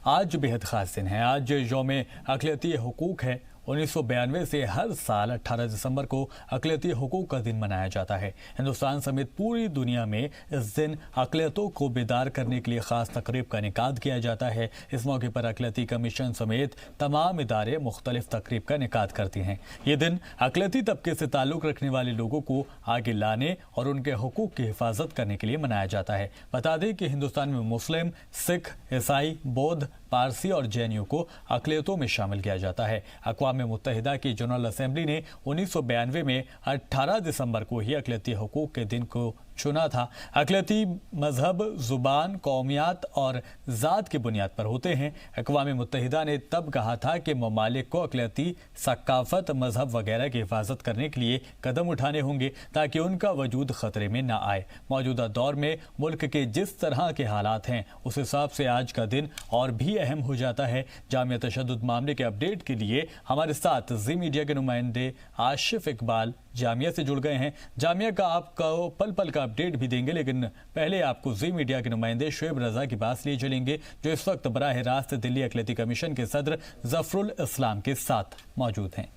आज बेहद खास दिन है। आज यौम अक़लियती हुकूक है। 1992 से हर साल 18 दिसंबर को अक़लियती हुकूक का दिन मनाया जाता है। हिंदुस्तान समेत पूरी दुनिया में इस दिन अक़लियतों को बेदार करने के लिए ख़ास तकरीब का इनेकाद किया जाता है। इस मौके पर अक़लियती कमीशन समेत तमाम इदारे मुख्तलिफ तकरीब का इनेकाद करती हैं। ये दिन अक़लियती तबके से ताल्लुक़ रखने वाले लोगों को आगे लाने और उनके हुकूक की हिफाजत करने के लिए मनाया जाता है। बता दें कि हिंदुस्तान में मुस्लिम, सिख, ईसाई, बौद्ध, पारसी और जैनियों को अक़लियतों में शामिल किया जाता है। अक़वाम मुत्तहिदा की जनरल असेंबली ने 1992 में 18 दिसंबर को ही अक़लियती हुकूक के दिन को चुना था। अक़लियती मजहब, ज़ुबान, कौमियत और ज़ात की बुनियाद पर होते हैं। अक़वाम मुत्तहिदा ने तब कहा था कि ममालिक को अक़लियती सकाफ़त, मजहब वगैरह की हिफाजत करने के लिए कदम उठाने होंगे ताकि उनका वजूद ख़तरे में न आए। मौजूदा दौर में मुल्क के जिस तरह के हालात हैं उस हिसाब से आज का दिन और भी अहम हो जाता है। जामिया तशद्दुद मामले के अपडेट के लिए हमारे साथ जी मीडिया के नुमाइंदे आशिफ इकबाल जामिया से जुड़ गए हैं। जामिया का आपको पल पल का अपडेट भी देंगे, लेकिन पहले आपको जी मीडिया के नुमाइंदे शुएब रजा के पास लिए चलेंगे जो इस वक्त बराह रास्त दिल्ली अक़लियती कमीशन के सदर ज़फ़रुल इस्लाम के साथ मौजूद हैं।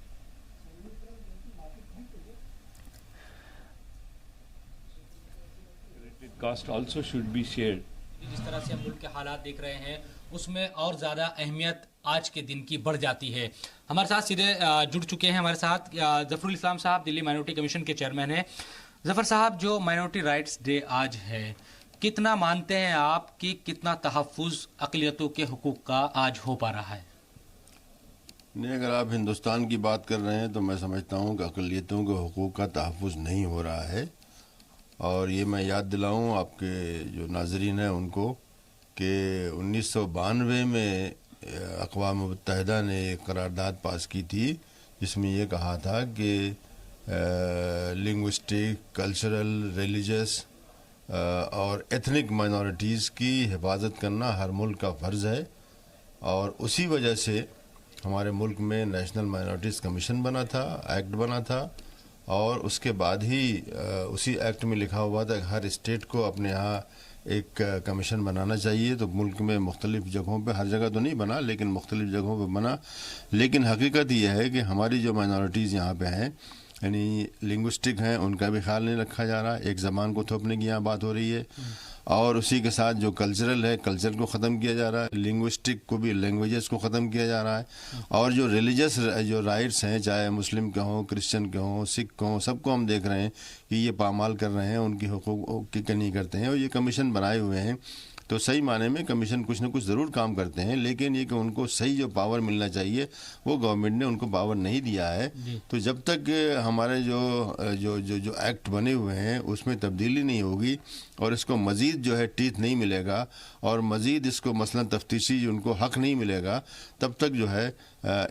Cost also should be shared. जिस तरह से हम मुल्क के हालात देख रहे हैं उसमें और ज़्यादा अहमियत आज के दिन की बढ़ जाती है। हमारे साथ सीधे जुड़ चुके हैं हमारे साथ ज़फ़रुल इस्लाम साहब, दिल्ली माइनॉरिटी कमीशन के चेयरमैन हैं। ज़फ़र साहब, जो माइनॉरिटी राइट्स डे आज है, कितना मानते हैं आप कि कितना तहफ़्फ़ुज़ अक़लियतों के हुकूक का आज हो पा रहा है? नहीं, अगर आप हिंदुस्तान की बात कर रहे हैं तो मैं समझता हूँ कि अक़लियतों के हुकूक का तहफ़्फ़ुज़ नहीं हो रहा है। और ये मैं याद दिलाऊं आपके जो नाज़रीन हैं उनको कि 1992 में अक़वाम मुत्तहिदा ने एक करारदाद पास की थी जिसमें ये कहा था कि लिंग्विस्टिक, कल्चरल, रिलीजियस और एथनिक माइनॉरिटीज़ की हिफाजत करना हर मुल्क का फ़र्ज़ है। और उसी वजह से हमारे मुल्क में नेशनल माइनॉरिटीज़ कमीशन बना था, एक्ट बना था। और उसके बाद ही उसी एक्ट में लिखा हुआ था कि हर स्टेट को अपने यहाँ एक कमीशन बनाना चाहिए। तो मुल्क में मुख्तलिफ़ जगहों पे, हर जगह तो नहीं बना लेकिन मुख्तलिफ़ जगहों पे बना। लेकिन हकीकत यह है कि हमारी जो माइनॉरिटीज़ यहाँ पे हैं, यानी लिंग्विस्टिक हैं, उनका भी ख्याल नहीं रखा जा रहा। एक ज़बान को थोपने की यहाँ बात हो रही है। और उसी के साथ जो कल्चरल है, कल्चर को ख़त्म किया जा रहा है। लिंग्विस्टिक को भी, लैंग्वेजेस को ख़त्म किया जा रहा है। और जो रिलीजियस जो राइट्स हैं, चाहे मुस्लिम के हों, क्रिश्चियन के हों, सिख के हों, सबको हम देख रहे हैं कि ये पामाल कर रहे हैं, उनकी हुकूक की नहीं करते हैं। और ये कमीशन बनाए हुए हैं तो सही माने में कमीशन कुछ ना कुछ ज़रूर काम करते हैं, लेकिन ये कि उनको सही जो पावर मिलना चाहिए वो गवर्नमेंट ने उनको पावर नहीं दिया है। तो जब तक हमारे जो जो जो जो एक्ट बने हुए हैं उसमें तब्दीली नहीं होगी और इसको मज़ीद जो है टीथ नहीं मिलेगा और मज़ीद इसको मसलन तफ्तीशी उनको हक़ नहीं मिलेगा, तब तक जो है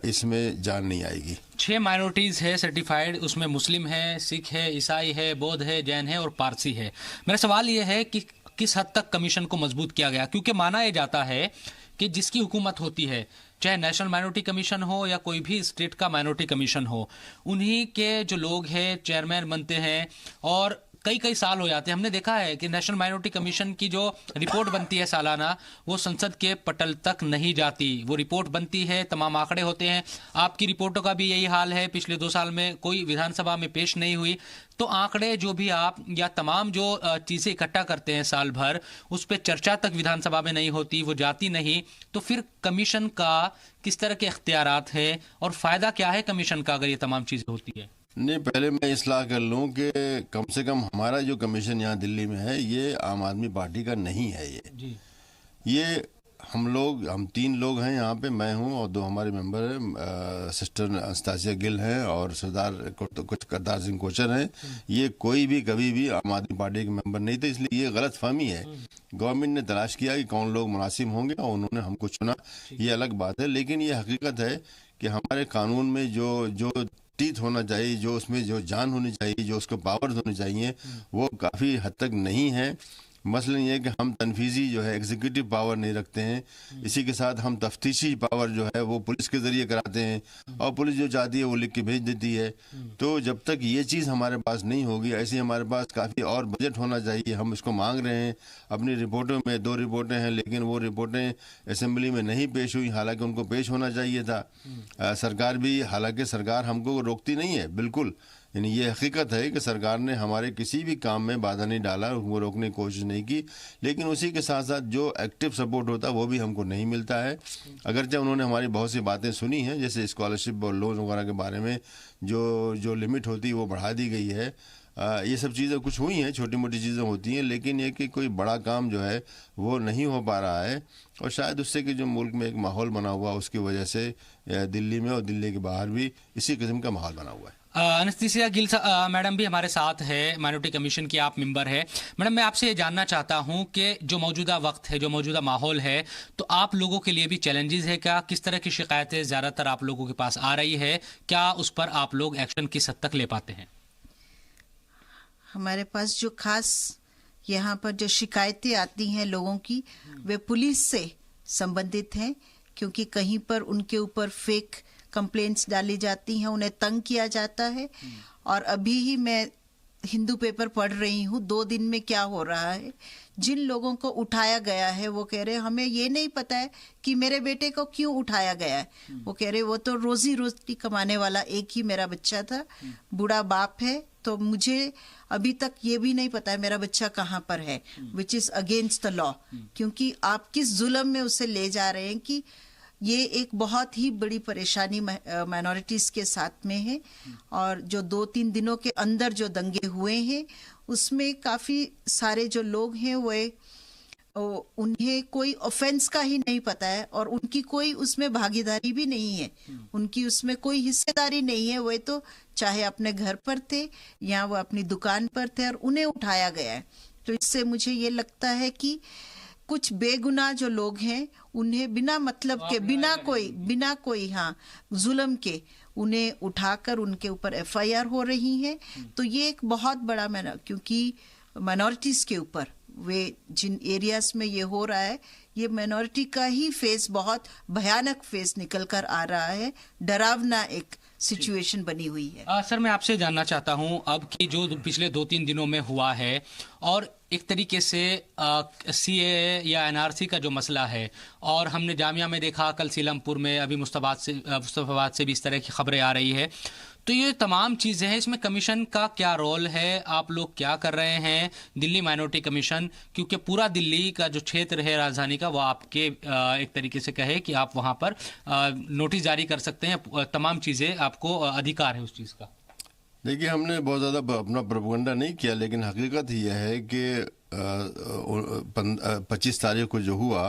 इसमें जान नहीं आएगी। 6 माइनॉरिटीज़ है सर्टिफाइड, उसमें मुस्लिम है, सिख है, ईसाई है, बौद्ध है, जैन है और पारसी है। मेरा सवाल ये है कि किस हद तक कमीशन को मजबूत किया गया, क्योंकि माना यह जाता है कि जिसकी हुकूमत होती है, चाहे नेशनल माइनॉरिटी कमीशन हो या कोई भी स्टेट का माइनॉरिटी कमीशन हो, उन्हीं के जो लोग हैं चेयरमैन बनते हैं और कई साल हो जाते हैं। हमने देखा है कि नेशनल माइनॉरिटी कमीशन की जो रिपोर्ट बनती है सालाना, वो संसद के पटल तक नहीं जाती। वो रिपोर्ट बनती है, तमाम आंकड़े होते हैं। आपकी रिपोर्टों का भी यही हाल है, पिछले 2 साल में कोई विधानसभा में पेश नहीं हुई। तो आंकड़े जो भी आप या तमाम जो चीज़ें इकट्ठा करते हैं साल भर, उस पर चर्चा तक विधानसभा में नहीं होती, वो जाती नहीं। तो फिर कमीशन का किस तरह के इख्तियारात हैं और फ़ायदा क्या है कमीशन का अगर ये तमाम चीज़ें होती है? नहीं, पहले मैं इस्लाह कर लूँ कि कम से कम हमारा जो कमीशन यहाँ दिल्ली में है ये आम आदमी पार्टी का नहीं है। ये हम 3 लोग हैं यहाँ पे, मैं हूँ और 2 हमारे मेंबर हैं, सिस्टर अस्तासिया गिल हैं और सरदार कुछ करतार सिंह कोचर हैं। ये कोई भी कभी भी आम आदमी पार्टी के मेंबर नहीं थे, इसलिए ये गलत फहमी है। गवर्नमेंट ने तलाश किया कि कौन लोग मुनासिब होंगे और उन्होंने हमको चुना, ये अलग बात है। लेकिन ये हकीकत है कि हमारे कानून में जो टीथ होना चाहिए, जो उसमें जो जान होनी चाहिए, जो उसको पावर्स होनी चाहिए, वो काफ़ी हद तक नहीं है। मसलन ये है कि हम तनफीजी जो है एग्जीक्यूटिव पावर नहीं रखते हैं, इसी के साथ हम तफ्तीशी पावर जो है वो पुलिस के ज़रिए कराते हैं और पुलिस जो चाहती है वो लिख के भेज देती है। तो जब तक ये चीज़ हमारे पास नहीं होगी, ऐसे हमारे पास काफ़ी और बजट होना चाहिए। हम इसको मांग रहे हैं अपनी रिपोर्टों में, 2 रिपोर्टें हैं लेकिन वो रिपोर्टें असेंबली में नहीं पेश हुई, हालांकि उनको पेश होना चाहिए था। सरकार भी, हालांकि सरकार हमको रोकती नहीं है बिल्कुल, यानी ये हकीकत है कि सरकार ने हमारे किसी भी काम में बाधा नहीं डाला, वो रोकने की कोशिश नहीं की, लेकिन उसी के साथ साथ जो एक्टिव सपोर्ट होता है वो भी हमको नहीं मिलता है। अगरचे उन्होंने हमारी बहुत सी बातें सुनी हैं, जैसे स्कॉलरशिप और लोन वगैरह के बारे में जो लिमिट होती है वो बढ़ा दी गई है। ये सब चीज़ें कुछ हुई हैं, छोटी मोटी चीज़ें होती हैं, लेकिन ये कि कोई बड़ा काम जो है वो नहीं हो पा रहा है। और शायद उससे कि जो मुल्क में एक माहौल बना हुआ उसकी वजह से दिल्ली में और दिल्ली के बाहर भी इसी किस्म का माहौल बना हुआ है। अनस्तेसिया गिल मैडम भी हमारे साथ है, माइनॉरिटी कमीशन की आप मेंबर है। मैडम, मैं आपसे ये जानना चाहता हूं कि जो मौजूदा वक्त है, जो मौजूदा माहौल है, तो आप लोगों के लिए भी चैलेंजेस है क्या? किस तरह की शिकायतें ज़्यादातर आप लोगों के पास आ रही है? क्या उस पर आप लोग एक्शन किस हद तक ले पाते हैं? हमारे पास जो खास यहाँ पर जो शिकायतें आती हैं लोगों की, वे पुलिस से संबंधित हैं, क्योंकि कहीं पर उनके ऊपर फेक कंप्लेंट्स डाली जाती हैं, उन्हें तंग किया जाता है। और अभी ही मैं हिंदू पेपर पढ़ रही हूँ, 2 दिन में क्या हो रहा है। जिन लोगों को उठाया गया है वो कह रहे हैं हमें ये नहीं पता है कि मेरे बेटे को क्यों उठाया गया है। वो कह रहे वो तो रोजी रोटी कमाने वाला एक ही मेरा बच्चा था, बूढ़ा बाप है, तो मुझे अभी तक ये भी नहीं पता है मेरा बच्चा कहाँ पर है, which is against the law. क्योंकि आप किस जुल्म में उसे ले जा रहे हैं कि ये एक बहुत ही बड़ी परेशानी माइनॉरिटीज़ के साथ में है। और जो 2-3 दिनों के अंदर जो दंगे हुए हैं उसमें काफ़ी सारे जो लोग हैं वो उन्हें कोई ऑफेंस का ही नहीं पता है और उनकी कोई उसमें भागीदारी भी नहीं है, उनकी उसमें कोई हिस्सेदारी नहीं है। वो तो चाहे अपने घर पर थे या वो अपनी दुकान पर थे और उन्हें उठाया गया है। तो इससे मुझे ये लगता है कि कुछ बेगुनाह जो लोग हैं उन्हें बिना मतलब के, बिना कोई जुल्म के उन्हें उठाकर उनके ऊपर एफआईआर हो रही है। तो ये एक बहुत बड़ा क्योंकि माइनॉरिटीज़ के ऊपर वे जिन एरियाज में ये हो रहा है, ये माइनॉरिटी का ही फेस बहुत भयानक फेस निकल कर आ रहा है, डरावना एक सिचुएशन बनी हुई है। सर, मैं आपसे जानना चाहता हूं अब कि जो पिछले 2-3 दिनों में हुआ है और एक तरीके से सीए या एनआरसी का जो मसला है, और हमने जामिया में देखा, कल सीलमपुर में, अभी मुस्तफाबाद से भी इस तरह की खबरें आ रही है। तो ये तमाम चीज़ें हैं, इसमें कमीशन का क्या रोल है? आप लोग क्या कर रहे हैं, दिल्ली माइनॉरिटी कमीशन? क्योंकि पूरा दिल्ली का जो क्षेत्र है राजधानी का, वो आपके एक तरीके से कहे कि आप वहाँ पर नोटिस जारी कर सकते हैं, तमाम चीज़ें आपको अधिकार है उस चीज़ का। देखिए, हमने बहुत ज़्यादा अपना प्रोपेगेंडा नहीं किया, लेकिन हकीकत ही यह है कि 25 तारीख को जो हुआ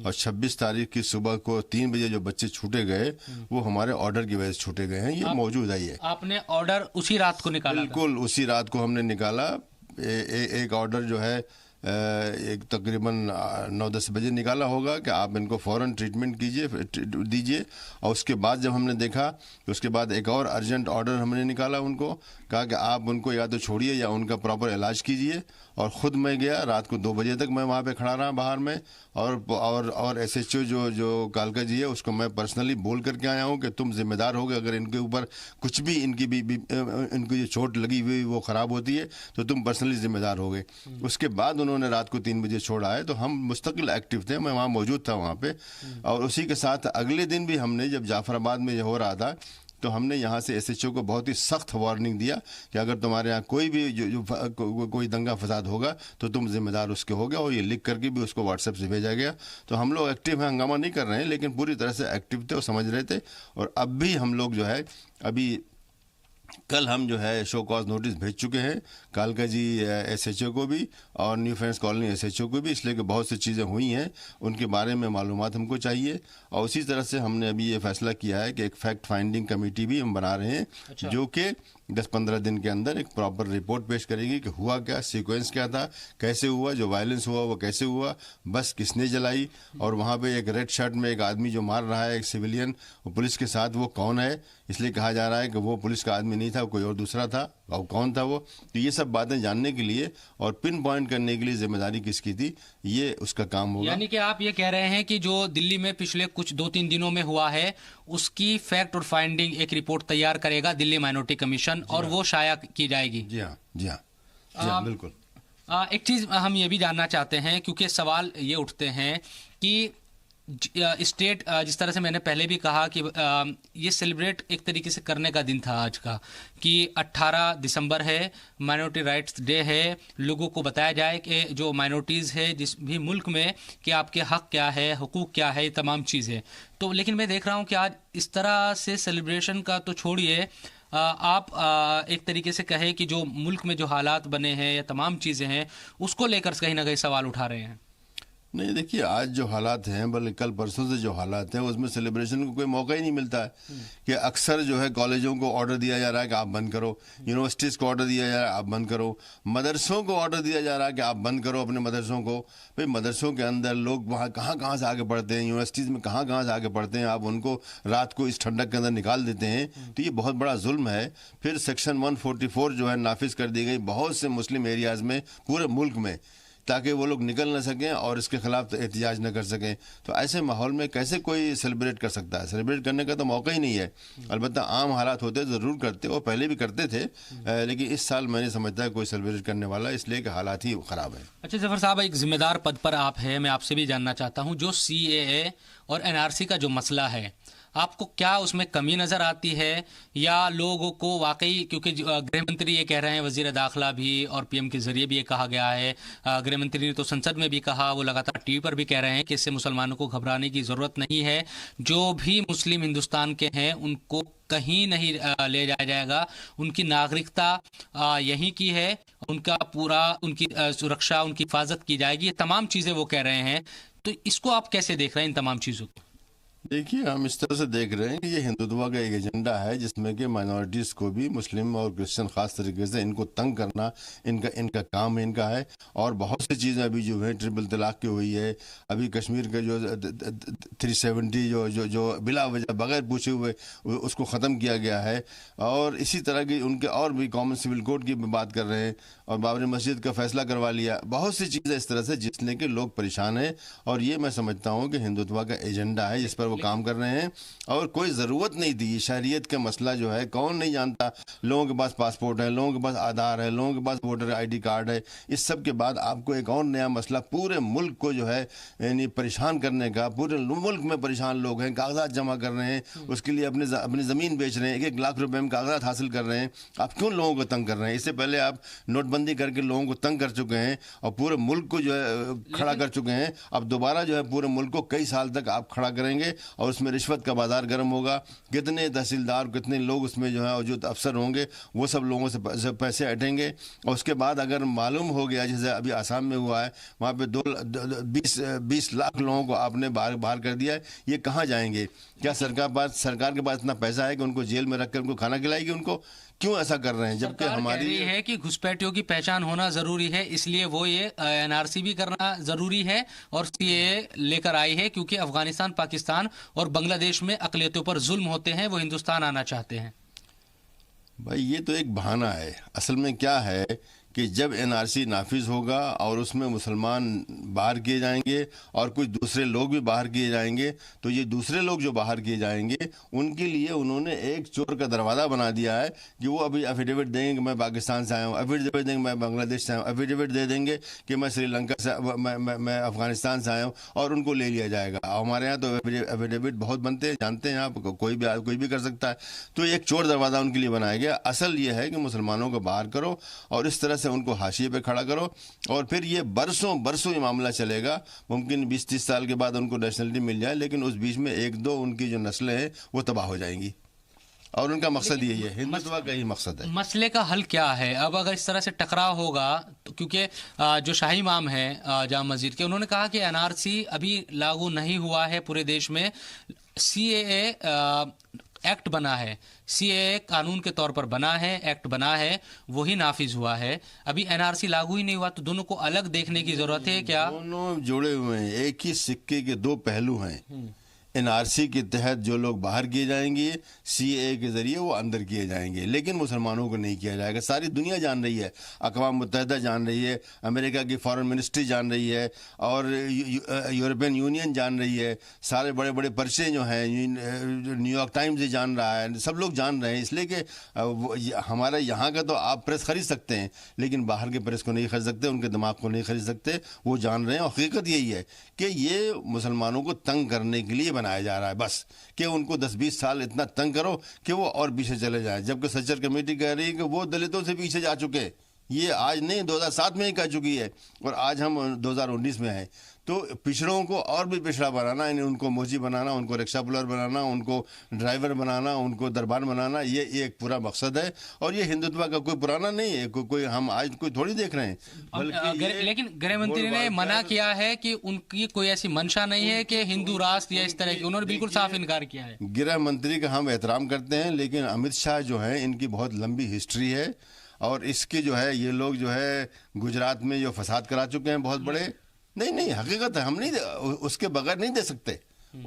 और 26 तारीख की सुबह को 3 बजे जो बच्चे छूटे गए, वो हमारे ऑर्डर की वजह से छूटे गए हैं। ये मौजूद है। ये आपने ऑर्डर उसी रात को निकाला? बिल्कुल उसी रात को हमने निकाला। एक ऑर्डर जो है एक तकरीबन 9-10 बजे निकाला होगा कि आप इनको फ़ौरन ट्रीटमेंट दीजिए। और उसके बाद जब हमने देखा तो उसके बाद एक और अर्जेंट ऑर्डर हमने निकाला, उनको कहा कि आप उनको या तो छोड़िए या उनका प्रॉपर इलाज कीजिए। और ख़ुद मैं गया, रात को 2 बजे तक मैं वहाँ पे खड़ा रहा बाहर में, और एसएचओ जो कालका जी है उसको मैं पर्सनली बोल करके आया हूँ कि तुम जिम्मेदार होगे, अगर इनके ऊपर कुछ भी इनकी जो चोट लगी हुई वो ख़राब होती है तो तुम पर्सनली जिम्मेदार होगे। उसके बाद उन्होंने रात को 3 बजे छोड़ा है, तो हम मुस्तकिल एक्टिव थे, मैं वहाँ मौजूद था वहाँ पे। और उसी के साथ अगले दिन भी हमने, जब जाफराबाद में हो रहा था, तो हमने यहाँ से एसएचओ को बहुत ही सख्त वार्निंग दिया कि अगर तुम्हारे यहाँ कोई भी कोई दंगा फसाद होगा तो तुम जिम्मेदार उसके होगे। और ये लिख करके भी उसको व्हाट्सएप से भेजा गया। तो हम लोग एक्टिव हैं, हंगामा नहीं कर रहे हैं, लेकिन पूरी तरह से एक्टिव थे और समझ रहे थे। और अब भी हम लोग जो है, अभी कल हम जो है शो कॉज नोटिस भेज चुके हैं कालका जी एसएचओ को भी और न्यू फ्रेंड्स कॉलोनी एसएचओ को भी, इसलिए कि बहुत सी चीज़ें हुई हैं उनके बारे में मालूमात हमको चाहिए। और उसी तरह से हमने अभी ये फैसला किया है कि एक फैक्ट फाइंडिंग कमेटी भी हम बना रहे हैं। जो कि 10-15 दिन के अंदर एक प्रॉपर रिपोर्ट पेश करेगी कि हुआ क्या, सीक्वेंस क्या था, कैसे हुआ, जो वायलेंस हुआ वो कैसे हुआ, बस किसने जलाई, और वहाँ पे एक रेड शर्ट में एक आदमी जो मार रहा है एक सिविलियन पुलिस के साथ, वो कौन है, इसलिए कहा जा रहा है कि वो पुलिस का आदमी नहीं था, कोई और दूसरा था, और कौन था वो। तो ये सब बातें जानने के लिए और पिन पॉइंट करने के लिए जिम्मेदारी किसकी थी, ये उसका काम होगा। यानी कि आप ये कह रहे हैं कि जो दिल्ली में पिछले कुछ 2-3 दिनों में हुआ है उसकी फैक्ट और फाइंडिंग एक रिपोर्ट तैयार करेगा दिल्ली माइनॉरिटी कमिशन, और वो शाया की जाएगी। जी हाँ, जी हाँ, जी हाँ, बिल्कुल। एक चीज हम ये भी जानना चाहते हैं, क्योंकि सवाल ये उठते हैं कि स्टेट, जिस तरह से मैंने पहले भी कहा कि ये सेलिब्रेट एक तरीके से करने का दिन था आज का, कि 18 दिसंबर है, माइनॉरिटी राइट्स डे है, लोगों को बताया जाए कि जो माइनॉरिटीज़ है जिस भी मुल्क में, कि आपके हक क्या है, हुकूक क्या है, ये तमाम चीज़ें। तो लेकिन मैं देख रहा हूँ कि आज इस तरह से सेलिब्रेशन का तो छोड़िए, आप एक तरीके से कहे कि जो मुल्क में जो हालात बने हैं या तमाम चीज़ें हैं उसको लेकर कहीं ना कहीं सवाल उठा रहे हैं। नहीं, देखिए, आज जो हालात हैं, बल्कि कल परसों से जो हालात हैं, उसमें सेलिब्रेशन को कोई मौका ही नहीं मिलता है। कि अक्सर जो है कॉलेजों को ऑर्डर दिया जा रहा है कि आप बंद करो, यूनिवर्सिटीज़ को ऑर्डर दिया जा रहा है आप बंद करो, मदरसों को ऑर्डर दिया जा रहा है कि आप बंद करो अपने मदरसों को। भाई, मदरसों के अंदर लोग वहाँ कहाँ कहाँ से आगे पढ़ते हैं, यूनिवर्सिटीज़ में कहाँ कहाँ से आगे पढ़ते हैं, आप उनको रात को इस ठंडक के अंदर निकाल देते हैं, तो ये बहुत बड़ा जुल्म है। फिर सेक्शन 144 जो है नाफिज कर दी गई बहुत से मुस्लिम एरियाज़ में पूरे मुल्क में, ताकि वो लोग निकल ना सकें और इसके खिलाफ एहतजाज न कर सकें। तो ऐसे माहौल में कैसे कोई सेलिब्रेट कर सकता है? सेलिब्रेट करने का तो मौका ही नहीं है। अलबत्ता आम हालात होते ज़रूर करते, वो पहले भी करते थे, लेकिन इस साल मैं नहीं समझता कोई सेलिब्रेट करने वाला, इसलिए कि हालात ही ख़राब है। अच्छा जफर साहब, एक जिम्मेदार पद पर आप हैं, मैं आपसे भी जानना चाहता हूं, जो CAA और NRC का जो मसला है, आपको क्या उसमें कमी नज़र आती है, या लोगों को वाकई, क्योंकि गृह मंत्री ये कह रहे हैं, वज़ीर दाखिला भी और PM के ज़रिए भी ये कहा गया है, गृह मंत्री ने तो संसद में भी कहा, वो लगातार TV पर भी कह रहे हैं कि इससे मुसलमानों को घबराने की ज़रूरत नहीं है, जो भी मुस्लिम हिंदुस्तान के हैं उनको कहीं नहीं ले जाया जाएगा, उनकी नागरिकता यहीं की है, उनका पूरा, उनकी सुरक्षा, उनकी हिफाजत की जाएगी, ये तमाम चीज़ें वो कह रहे हैं। तो इसको आप कैसे देख रहे हैं, इन तमाम चीज़ों को? देखिए, हम इस तरह से देख रहे हैं कि ये हिंदुत्व का एक एजेंडा है जिसमें कि माइनॉरिटीज़ को भी, मुस्लिम और क्रिश्चियन ख़ास तरीके से, इनको तंग करना इनका काम इनका है। और बहुत सी चीज़ें अभी जो है ट्रिपल तलाक की हुई है, अभी कश्मीर का जो 370 जो बिला वजह बगैर पूछे हुए उसको ख़त्म किया गया है। और इसी तरह की उनके और भी कॉमन सिविल कोड की बात कर रहे हैं, और बाबरी मस्जिद का फैसला करवा लिया। बहुत सी चीज़ें इस तरह से जिसने कि लोग परेशान हैं, और ये मैं समझता हूँ कि हिंदुत्व का एजेंडा है जिस पर काम कर रहे हैं। और कोई ज़रूरत नहीं थी, शरीयत का मसला जो है कौन नहीं जानता, लोगों के पास पासपोर्ट है, लोगों के पास आधार है, लोगों के पास वोटर ID कार्ड है। इस सब के बाद आपको एक और नया मसला पूरे मुल्क को जो है यानी परेशान करने का, पूरे मुल्क में परेशान लोग हैं, कागजात जमा कर रहे हैं, उसके लिए अपनी ज़मीन बेच रहे हैं, 1-1 लाख रुपए में कागजात हासिल कर रहे हैं। आप क्यों लोगों को तंग कर रहे हैं? इससे पहले आप नोटबंदी करके लोगों को तंग कर चुके हैं और पूरे मुल्क को जो है खड़ा कर चुके हैं। अब दोबारा जो है पूरे मुल्क को कई साल तक आप खड़ा करेंगे, और उसमें रिश्वत का बाजार गर्म होगा। कितने तहसीलदार, कितने लोग उसमें जो है, जो अफसर होंगे, वो सब लोगों से पैसे हटेंगे। और उसके बाद अगर मालूम हो गया, जैसे अभी आसाम में हुआ है, वहाँ पे 20 लाख लोगों को आपने बाहर कर दिया है, ये कहाँ जाएंगे? क्या सरकार के पास इतना पैसा है कि उनको जेल में रखकर उनको खाना खिलाएगी? उनको क्यों ऐसा कर रहे हैं? जबकि हमारी ये है कि घुसपैठियों की पहचान होना जरूरी है, इसलिए वो ये NRC भी करना जरूरी है और CAA लेकर आई है, क्योंकि अफगानिस्तान, पाकिस्तान और बांग्लादेश में अकलियतों पर जुल्म होते हैं, वो हिंदुस्तान आना चाहते हैं। भाई, ये तो एक बहाना है। असल में क्या है कि जब NRC नाफिज होगा और उसमें मुसलमान बाहर किए जाएंगे और कुछ दूसरे लोग भी बाहर किए जाएंगे, तो ये दूसरे लोग जो बाहर किए जाएंगे उनके लिए उन्होंने एक चोर का दरवाज़ा बना दिया है कि वो अभी एफिडेविट देंगे कि मैं पाकिस्तान से आया हूँ, एफिडेविट देंगे मैं बांग्लादेश से आया हूँ, एफिडेविट दे देंगे कि मैं श्रीलंका से, मैं अफगानिस्तान से आया हूँ, और उनको ले लिया जाएगा। हमारे यहाँ तो एफिडेविट बहुत बनते हैं, जानते हैं आप, कोई भी कर सकता है। तो एक चोर दरवाज़ा उनके लिए बनाया गया। असल ये है कि मुसलमानों को बाहर करो और इस तरह से उनको हाशिए पे खड़ा करो, और फिर ये बरसों ये मामला चलेगा। मुमकिन 20-30 साल के बाद उनको नेशनलिटी मिल जाए, लेकिन उस बीच में 1-2 उनकी जो नस्लें हैं वो तबाह हो जाएंगी, और उनका मकसद यही है, हिंदुत्व का ही मकसद है। मसले का हल क्या है? अब अगर इस तरह से टकराव होगा, तो क्योंकि जो शाही इमाम है जामा मस्जिद के, उन्होंने कहा कि NRC अभी लागू नहीं हुआ है पूरे देश में, CAA एक्ट बना है, सीएए कानून के तौर पर बना है, एक्ट बना है, वही नाफिज हुआ है, अभी एनआरसी लागू ही नहीं हुआ, तो दोनों को अलग देखने की जरूरत है क्या? दोनों जुड़े हुए हैं, एक ही सिक्के के दो पहलू हैं। एनआरसी के तहत जो लोग बाहर किए जाएंगे, सीएए के जरिए वो अंदर किए जाएंगे, लेकिन मुसलमानों को नहीं किया जाएगा। सारी दुनिया जान रही है, अक़वाम मुत्तहिदा जान रही है, अमेरिका की फॉरेन मिनिस्ट्री जान रही है, और यूरोपियन यूनियन जान रही है, सारे बड़े बड़े पर्चे जो हैं न्यूयॉर्क टाइम्स ही जान रहा है, सब लोग जान रहे हैं। इसलिए कि हमारा यहाँ का तो आप प्रेस खरीद सकते हैं, लेकिन बाहर के प्रेस को नहीं खरीद सकते, उनके दिमाग को नहीं खरीद सकते। वो जान रहे हैं, और हकीकत यही है कि ये मुसलमानों को तंग करने के लिए बनाया जा रहा है, बस कि उनको 10-20 साल इतना तंग करो कि वो और पीछे चले जाएं। जबकि सच्चर कमेटी कह रही है कि वो दलितों से पीछे जा चुके हैं। ये आज नहीं, 2007 में ही कह चुकी है, और आज हम 2019 में हैं। तो पिछड़ों को और भी पिछड़ा बनाना, यानी उनको मोची बनाना, उनको रिक्शा पुलर बनाना, उनको ड्राइवर बनाना, उनको दरबार बनाना, ये एक पूरा मकसद है। और ये हिंदुत्व का कोई पुराना नहीं है, कोई हम आज कोई थोड़ी देख रहे हैं, बल्कि लेकिन गृह मंत्री ने मना किया है कि उनकी कोई ऐसी मंशा नहीं है कि हिंदू राष्ट्र या इस तरह की, उन्होंने बिल्कुल साफ इनकार किया है। गृह मंत्री का हम एहतराम करते हैं, लेकिन अमित शाह जो है, इनकी बहुत लंबी हिस्ट्री है, और इसकी जो है, ये लोग जो है गुजरात में जो फसाद करा चुके हैं बहुत बड़े। नहीं, हकीकत है, हम नहीं, उसके बगैर नहीं दे सकते।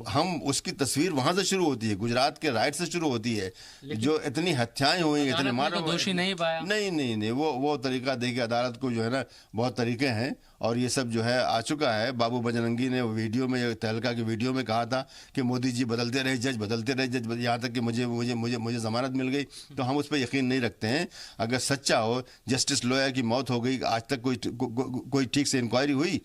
हम उसकी तस्वीर वहां से शुरू होती है, गुजरात के राइट से शुरू होती है, जो इतनी हत्याएं हुई, इतने मारे, दोषी नहीं पाया। नहीं, वो तरीका देखिए, अदालत को जो है ना, बहुत तरीके हैं, और ये सब जो है आ चुका है। बाबू बजरंगी ने वीडियो में, तहलका की वीडियो में कहा था कि मोदी जी बदलते रहे जज, यहाँ तक कि मुझे जमानत मिल गई। तो हम उस पर यकीन नहीं रखते हैं। अगर सच्चा हो, जस्टिस लोया की मौत हो गई, आज तक कोई ठीक से इंक्वायरी हुई,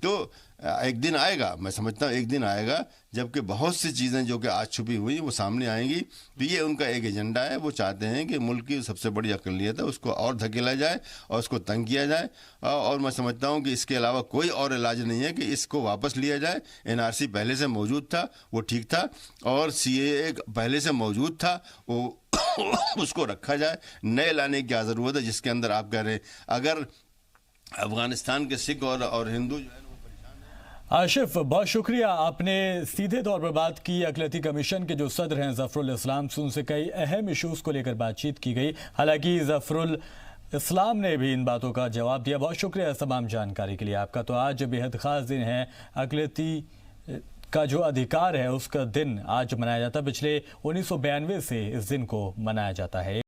तो एक दिन आएगा, मैं समझता हूँ एक दिन आएगा, जबकि बहुत सी चीज़ें जो कि आज छुपी हुई वो सामने आएंगी। तो ये उनका एक एजेंडा है, वो चाहते हैं कि मुल्क की सबसे बड़ी अक़लियत है उसको और धकेला जाए और उसको तंग किया जाए। और मैं समझता हूँ कि इसके अलावा कोई और इलाज नहीं है कि इसको वापस लिया जाए। एनआरसी पहले से मौजूद था, वो ठीक था, और सीएए पहले से मौजूद था, वो उसको रखा जाए। नए लाने की क्या ज़रूरत है, जिसके अंदर आप कह रहे हैं अगर अफगानिस्तान के सिख और हिंदू जो है। आशिफ, बहुत शुक्रिया, आपने सीधे तौर पर बात की। अक़लियती कमीशन के जो सदर हैं ज़फ़रुल इस्लाम से, उनसे कई अहम इशूज़ को लेकर बातचीत की गई। हालांकि ज़फ़रुल इस्लाम ने भी इन बातों का जवाब दिया। बहुत शुक्रिया तमाम जानकारी के लिए आपका। तो आज बेहद ख़ास दिन है, अक़लियती का जो अधिकार है उसका दिन आज मनाया जाता है। पिछले 1992 से इस दिन को मनाया जाता है।